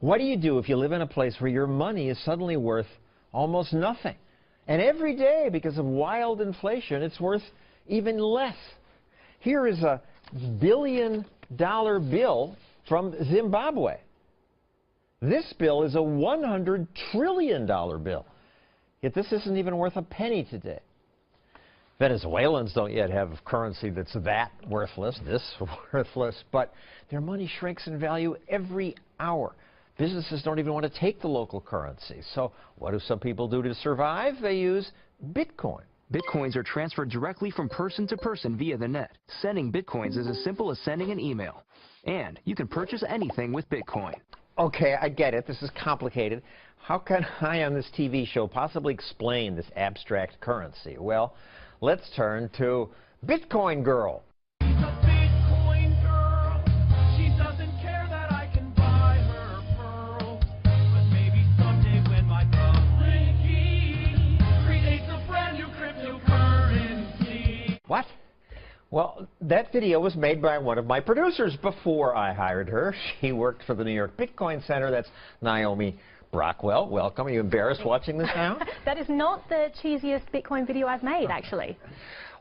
What do you do if you live in a place where your money is suddenly worth almost nothing? And every day, because of wild inflation, it's worth even less. Here is a billion-dollar bill from Zimbabwe. This bill is a $100 trillion bill. Yet this isn't even worth a penny today. Venezuelans don't yet have currency that's that worthless, this worthless, but their money shrinks in value every hour. Businesses don't even want to take the local currency. So what do some people do to survive? They use Bitcoin. Bitcoins are transferred directly from person to person via the net. Sending Bitcoins is as simple as sending an email. And you can purchase anything with Bitcoin. Okay, I get it. This is complicated. How can I on this TV show possibly explain this abstract currency? Well, let's turn to Bitcoin Girl. She's a Bitcoin girl. She doesn't care that I can buy her pearls. But maybe someday when my public key creates a brand new cryptocurrency. What? Well, that video was made by one of my producers before I hired her. She worked for the New York Bitcoin Center. That's Naomi Brockwell. Welcome. Are you embarrassed watching this now? That is not the cheesiest Bitcoin video I've made, actually.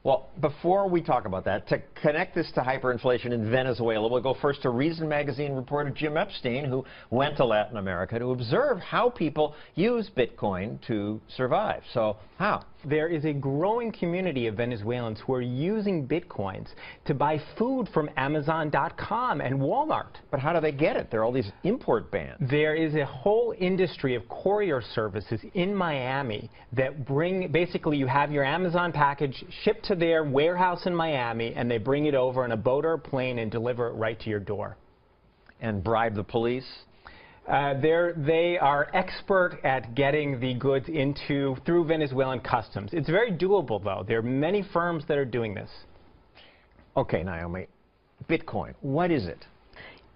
Well, before we talk about that, to connect this to hyperinflation in Venezuela, we'll go first to Reason Magazine reporter Jim Epstein, who went to Latin America to observe how people use Bitcoin to survive. So, how? There is a growing community of Venezuelans who are using Bitcoins to buy food from Amazon.com and Walmart. But how do they get it? There are all these import bans. There is a whole industry of courier services in Miami that basically you have your Amazon package shipped to their warehouse in Miami, and they bring it over on a boat or a plane and deliver it right to your door. And bribe the police? They are expert at getting the goods through Venezuelan customs. It's very doable, though. There are many firms that are doing this. Okay, Naomi, Bitcoin, what is it?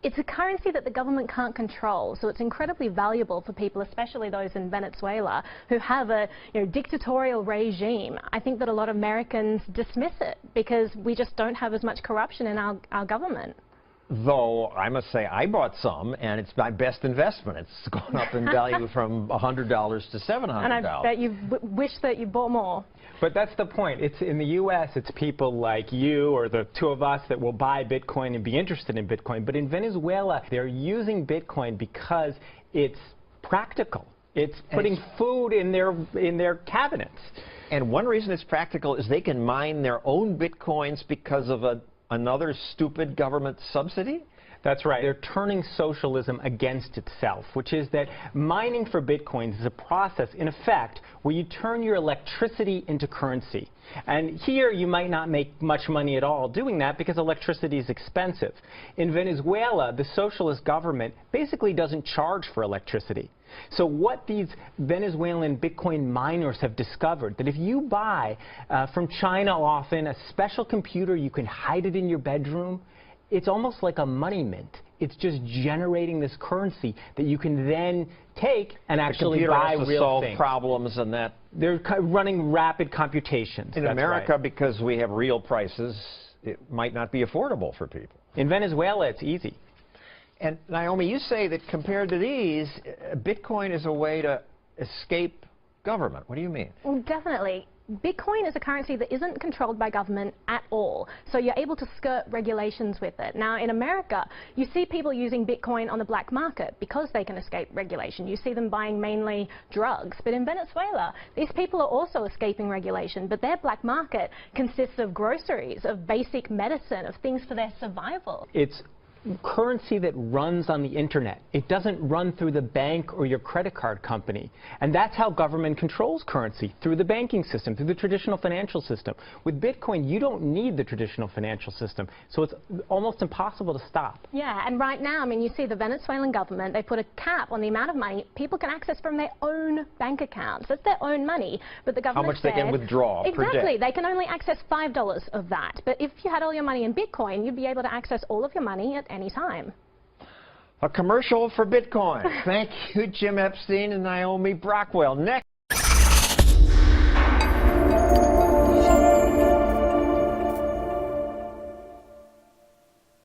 It's a currency that the government can't control, so it's incredibly valuable for people, especially those in Venezuela, who have a dictatorial regime. I think that a lot of Americans dismiss it because we just don't have as much corruption in our government. Though, I must say, I bought some, and it's my best investment. It's gone up in value from $100 to $700. And I bet you wish that you bought more. But that's the point. It's in the U.S., it's people like you or the two of us that will buy Bitcoin and be interested in Bitcoin. But in Venezuela, they're using Bitcoin because it's practical. It's putting food in their cabinets. And one reason it's practical is they can mine their own Bitcoins because of another stupid government subsidy? That's right. They're turning socialism against itself, which is that mining for Bitcoins is a process, in effect, where you turn your electricity into currency. And here you might not make much money at all doing that because electricity is expensive. In Venezuela, the socialist government basically doesn't charge for electricity. So what these Venezuelan Bitcoin miners have discovered, that if you buy from China often a special computer, you can hide it in your bedroom, it's almost like a money mint. It's just generating this currency that you can then take and actually buy real things. The computer has to solve problems and that. They're running rapid computations. In America, because we have real prices, it might not be affordable for people. In Venezuela, it's easy. And Naomi, you say that compared to these, Bitcoin is a way to escape government. What do you mean? Well, definitely. Bitcoin is a currency that isn't controlled by government at all, so you're able to skirt regulations with it. Now, in America, you see people using Bitcoin on the black market because they can escape regulation. You see them buying mainly drugs. But in Venezuela, these people are also escaping regulation, but their black market consists of groceries, of basic medicine, of things for their survival. It's currency that runs on the internet. It doesn't run through the bank or your credit card company. And that's how government controls currency, through the banking system, through the traditional financial system. With Bitcoin, you don't need the traditional financial system, so it's almost impossible to stop. Yeah, and right now, I mean, you see the Venezuelan government, they put a cap on the amount of money people can access from their own bank accounts. That's their own money, but the government How much they can withdraw per day. Exactly, they can only access $5 of that. But if you had all your money in Bitcoin, you'd be able to access all of your money at any time. A commercial for Bitcoin. Thank you, Jim Epstein and Naomi Brockwell. Next.